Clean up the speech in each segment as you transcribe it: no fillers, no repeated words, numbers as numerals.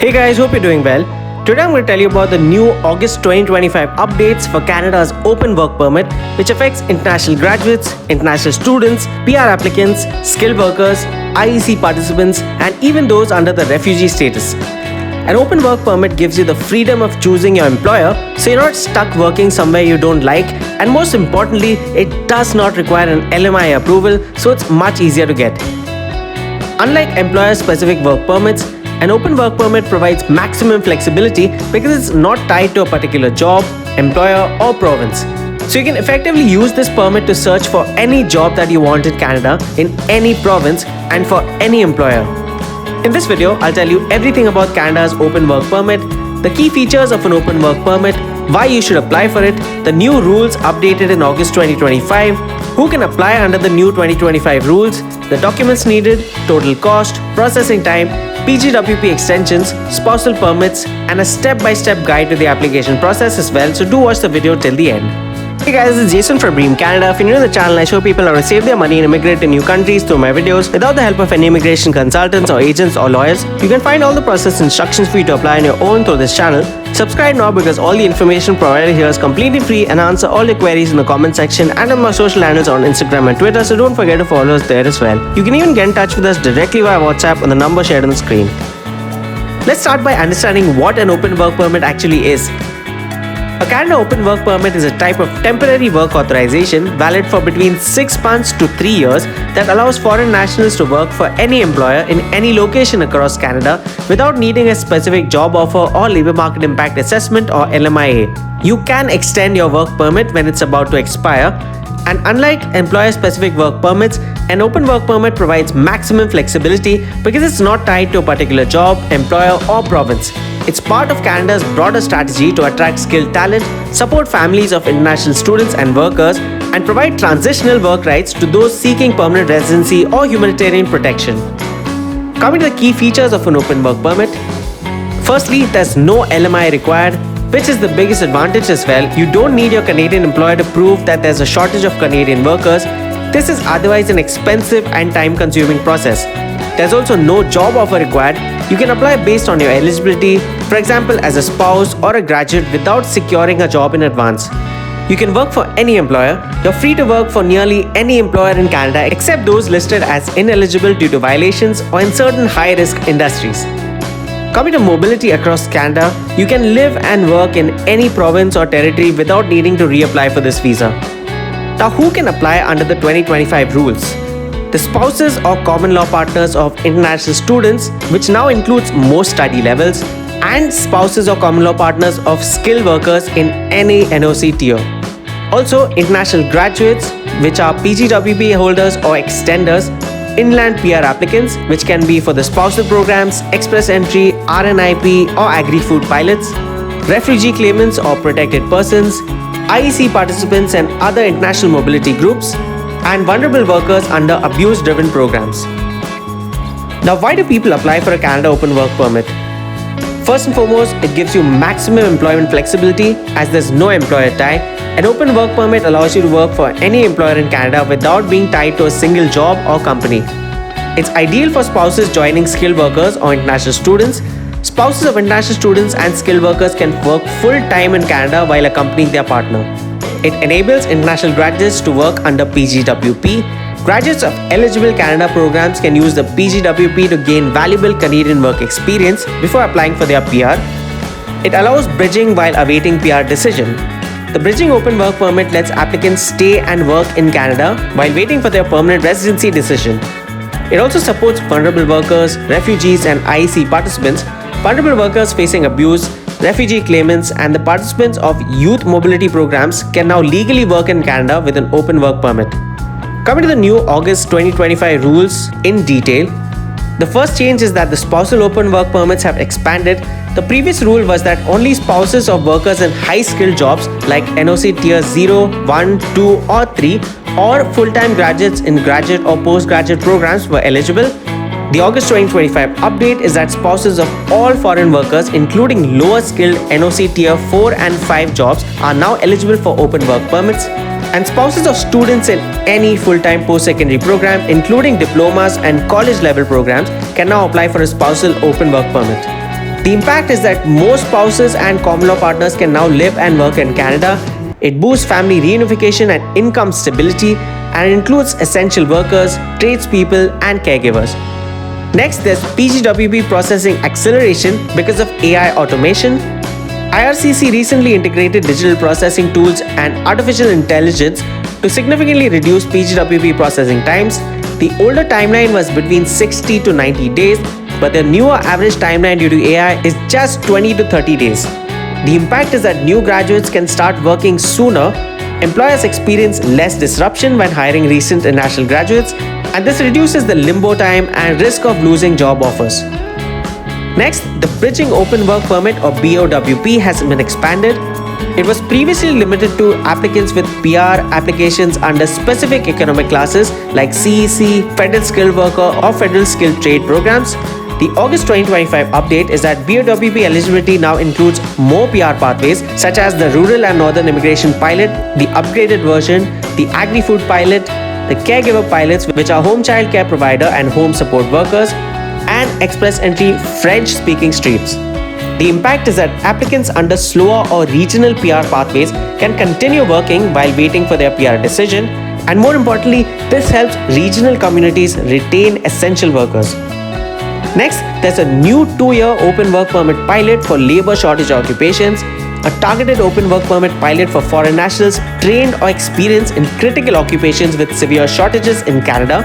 Hey guys, hope you're doing well. Today I'm going to tell you about the new August 2025 updates for Canada's Open Work Permit, which affects international graduates, international students, PR applicants, skilled workers, IEC participants, and even those under the refugee status. An Open Work Permit gives you the freedom of choosing your employer, so you're not stuck working somewhere you don't like, and most importantly, it does not require an LMIA approval, so it's much easier to get. Unlike employer-specific work permits, an open work permit provides maximum flexibility because it's not tied to a particular job, employer, or province. So you can effectively use this permit to search for any job that you want in Canada, in any province, and for any employer. In this video, I'll tell you everything about Canada's open work permit, the key features of an open work permit, why you should apply for it, the new rules updated in August 2025, who can apply under the new 2025 rules, the documents needed, total cost, processing time, PGWP extensions, spousal permits, and a step-by-step guide to the application process as well, so do watch the video till the end. Hey guys, this is Jason from Bream Canada. If you're new to the channel, I show people how to save their money and immigrate to new countries through my videos without the help of any immigration consultants or agents or lawyers. You can find all the process instructions for you to apply on your own through this channel. Subscribe now because all the information provided here is completely free, and answer all your queries in the comment section and on my social handles on Instagram and Twitter, so don't forget to follow us there as well. You can even get in touch with us directly via WhatsApp on the number shared on the screen. Let's start by understanding what an open work permit actually is. A Canada Open Work Permit is a type of temporary work authorization valid for between 6 months to 3 years that allows foreign nationals to work for any employer in any location across Canada without needing a specific job offer or labour market impact assessment or LMIA. You can extend your work permit when it's about to expire, and unlike employer-specific work permits, an open work permit provides maximum flexibility because it's not tied to a particular job, employer, or province. It's part of Canada's broader strategy to attract skilled talent, support families of international students and workers, and provide transitional work rights to those seeking permanent residency or humanitarian protection. Coming to the key features of an open work permit. Firstly, there's no LMI required, which is the biggest advantage as well. You don't need your Canadian employer to prove that there's a shortage of Canadian workers. This is otherwise an expensive and time-consuming process. There's also no job offer required. You can apply based on your eligibility, for example as a spouse or a graduate, without securing a job in advance. You can work for any employer. You're free to work for nearly any employer in Canada except those listed as ineligible due to violations or in certain high-risk industries. Coming to mobility across Canada, you can live and work in any province or territory without needing to reapply for this visa. Now, who can apply under the 2025 rules? The spouses or common law partners of international students, which now includes most study levels, and spouses or common law partners of skilled workers in any NOC tier. Also, international graduates, which are PGWP holders or extenders, inland PR applicants, which can be for the spousal programs, express entry, RNIP, or agri-food pilots, refugee claimants or protected persons, IEC participants and other international mobility groups, and vulnerable workers under abuse-driven programs. Now, why do people apply for a Canada Open Work Permit? First and foremost, it gives you maximum employment flexibility as there's no employer tie. An open work permit allows you to work for any employer in Canada without being tied to a single job or company. It's ideal for spouses joining skilled workers or international students. Spouses of international students and skilled workers can work full-time in Canada while accompanying their partner. It enables international graduates to work under PGWP. Graduates of eligible Canada programs can use the PGWP to gain valuable Canadian work experience before applying for their PR. It allows bridging while awaiting PR decision. The Bridging Open Work Permit lets applicants stay and work in Canada while waiting for their permanent residency decision. It also supports vulnerable workers, refugees, and IEC participants, vulnerable workers facing abuse, refugee claimants, and the participants of youth mobility programs can now legally work in Canada with an open work permit. Coming to the new August 2025 rules in detail. The first change is that the spousal open work permits have expanded. The previous rule was that only spouses of workers in high-skilled jobs like NOC Tier 0, 1, 2 or 3 or full-time graduates in graduate or postgraduate programs were eligible. The August 2025 update is that spouses of all foreign workers, including lower-skilled NOC Tier 4 and 5 jobs, are now eligible for open work permits. And spouses of students in any full-time post-secondary program, including diplomas and college-level programs, can now apply for a spousal open work permit. The impact is that more spouses and common law partners can now live and work in Canada. It boosts family reunification and income stability, and includes essential workers, tradespeople, and caregivers. Next, there's PGWP processing acceleration because of AI automation. IRCC recently integrated digital processing tools and artificial intelligence to significantly reduce PGWP processing times. The older timeline was between 60 to 90 days, but the newer average timeline due to AI is just 20 to 30 days. The impact is that new graduates can start working sooner, employers experience less disruption when hiring recent international graduates, and this reduces the limbo time and risk of losing job offers. Next, the Bridging Open Work Permit or BOWP has been expanded. It was previously limited to applicants with PR applications under specific economic classes like CEC, Federal Skilled Worker or Federal Skilled Trade programs. The August 2025 update is that BOWP eligibility now includes more PR pathways such as the Rural and Northern Immigration Pilot, the upgraded version, the Agri-Food Pilot, the Caregiver Pilots, which are home child care provider and home support workers, and express entry French-speaking streams. The impact is that applicants under slower or regional PR pathways can continue working while waiting for their PR decision, and more importantly, this helps regional communities retain essential workers. Next, there's a new 2-year open work permit pilot for labor shortage occupations, a targeted open work permit pilot for foreign nationals trained or experienced in critical occupations with severe shortages in Canada.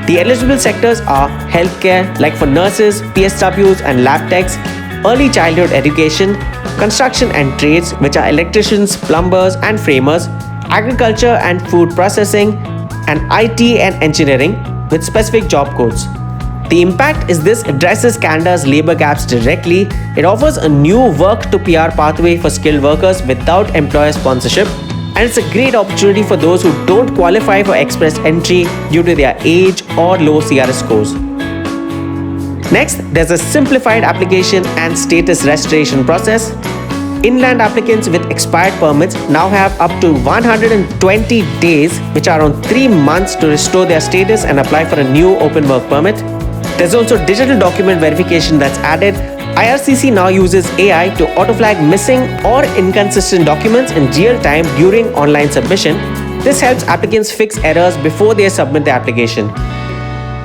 The eligible sectors are healthcare, like for nurses, PSWs and lab techs, early childhood education, construction and trades, which are electricians, plumbers and framers, agriculture and food processing, and IT and engineering with specific job codes. The impact is this addresses Canada's labour gaps directly. It offers a new work to PR pathway for skilled workers without employer sponsorship, and it's a great opportunity for those who don't qualify for express entry due to their age or low CRS scores. Next, there's a simplified application and status restoration process. Inland applicants with expired permits now have up to 120 days, which are around 3 months, to restore their status and apply for a new open work permit. There's also digital document verification that's added. IRCC now uses AI to auto-flag missing or inconsistent documents in real time during online submission. This helps applicants fix errors before they submit the application.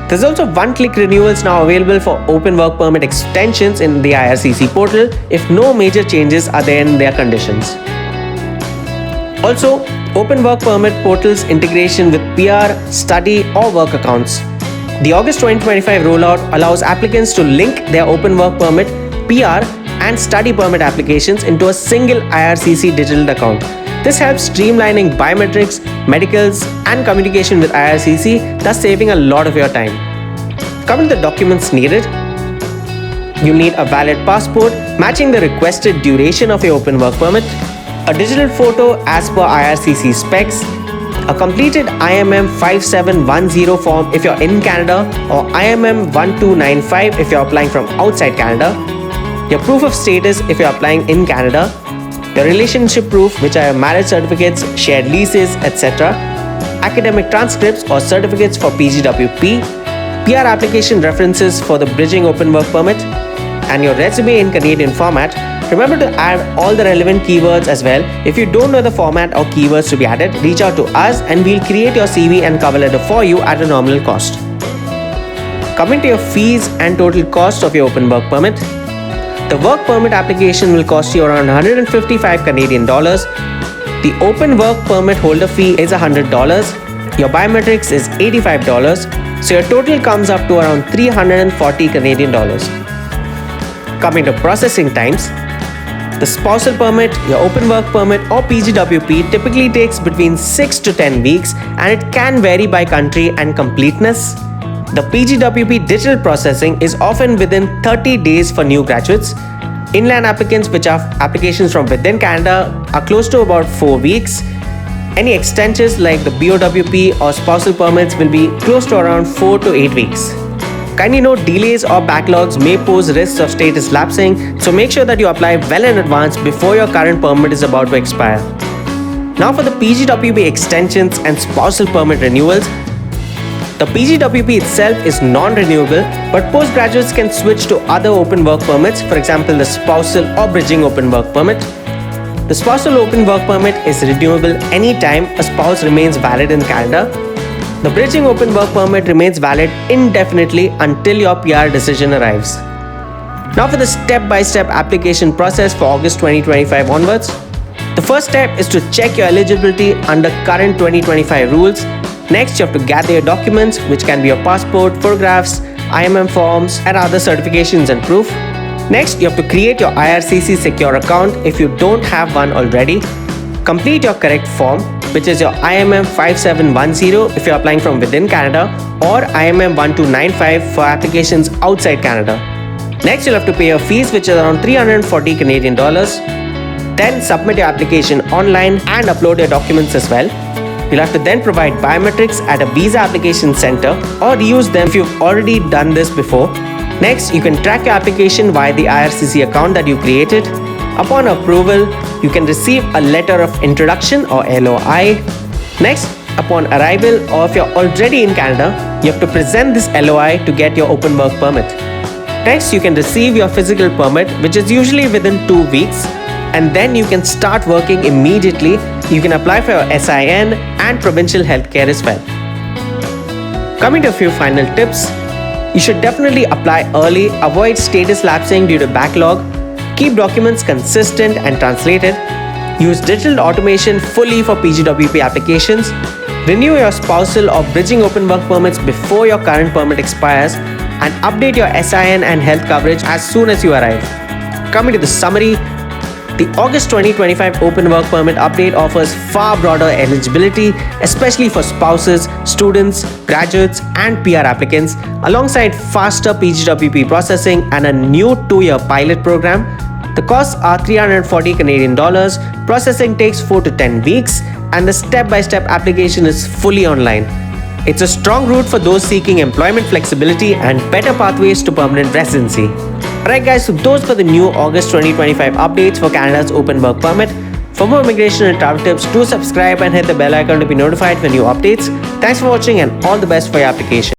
There's also one-click renewals now available for open work permit extensions in the IRCC portal if no major changes are there in their conditions. Also, open work permit portals integration with PR, study or work accounts. The August 2025 rollout allows applicants to link their open work permit, PR and study permit applications into a single IRCC digital account. This helps streamlining biometrics, medicals and communication with IRCC, thus saving a lot of your time. Coming to the documents needed, you need a valid passport matching the requested duration of your open work permit, a digital photo as per IRCC specs, a completed IMM 5710 form if you're in Canada or IMM 1295 if you're applying from outside Canada, your proof of status if you're applying in Canada, your relationship proof, which are your marriage certificates, shared leases, etc., academic transcripts or certificates for PGWP, PR application references for the Bridging Open Work Permit, and your resume in Canadian format. Remember to add all the relevant keywords as well. If you don't know the format or keywords to be added, reach out to us and we'll create your CV and cover letter for you at a nominal cost. Coming to your fees and total cost of your open work permit, the work permit application will cost you around 155 Canadian dollars. The open work permit holder fee is $100. Your biometrics is $85. So your total comes up to around 340 Canadian dollars. Coming to processing times, the spousal permit, your open work permit or PGWP typically takes between 6 to 10 weeks and it can vary by country and completeness. The PGWP digital processing is often within 30 days for new graduates. Inland applicants, which are applications from within Canada, are close to about 4 weeks. Any extensions like the BOWP or spousal permits will be close to around 4 to 8 weeks. Kindly note, delays or backlogs may pose risks of status lapsing, so make sure that you apply well in advance before your current permit is about to expire. Now for the PGWP extensions and spousal permit renewals. The PGWP itself is non-renewable, but postgraduates can switch to other open work permits, for example, the spousal or bridging open work permit. The spousal open work permit is renewable anytime a spouse remains valid in Canada. The bridging open work permit remains valid indefinitely until your PR decision arrives. Now for the step-by-step application process for August 2025 onwards. The first step is to check your eligibility under current 2025 rules. Next, you have to gather your documents, which can be your passport, photographs, IMM forms, and other certifications and proof. Next, you have to create your IRCC secure account if you don't have one already. Complete your correct form, which is your IMM 5710 if you're applying from within Canada, or IMM 1295 for applications outside Canada. Next, you'll have to pay your fees, which is around 340 Canadian dollars. Then submit your application online and upload your documents as well. You'll have to then provide biometrics at a visa application center or reuse them if you've already done this before. Next, you can track your application via the IRCC account that you created. Upon approval, you can receive a letter of introduction or LOI. Next, upon arrival, or if you're already in Canada, you have to present this LOI to get your open work permit. Next, you can receive your physical permit, which is usually within 2 weeks, and then you can start working immediately. You can apply for your SIN and provincial healthcare as well. Coming to a few final tips, you should definitely apply early, avoid status lapsing due to backlog, keep documents consistent and translated, use digital automation fully for PGWP applications, renew your spousal or bridging open work permits before your current permit expires, and update your SIN and health coverage as soon as you arrive. Coming to the summary, the August 2025 Open Work Permit update offers far broader eligibility, especially for spouses, students, graduates, and PR applicants, alongside faster PGWP processing and a new 2-year pilot program. The costs are 340 Canadian dollars, processing takes 4 to 10 weeks, and the step-by-step application is fully online. It's a strong route for those seeking employment flexibility and better pathways to permanent residency. Alright guys, so those were the new August 2025 updates for Canada's Open Work Permit. For more immigration and travel tips, do subscribe and hit the bell icon to be notified for new updates. Thanks for watching and all the best for your application.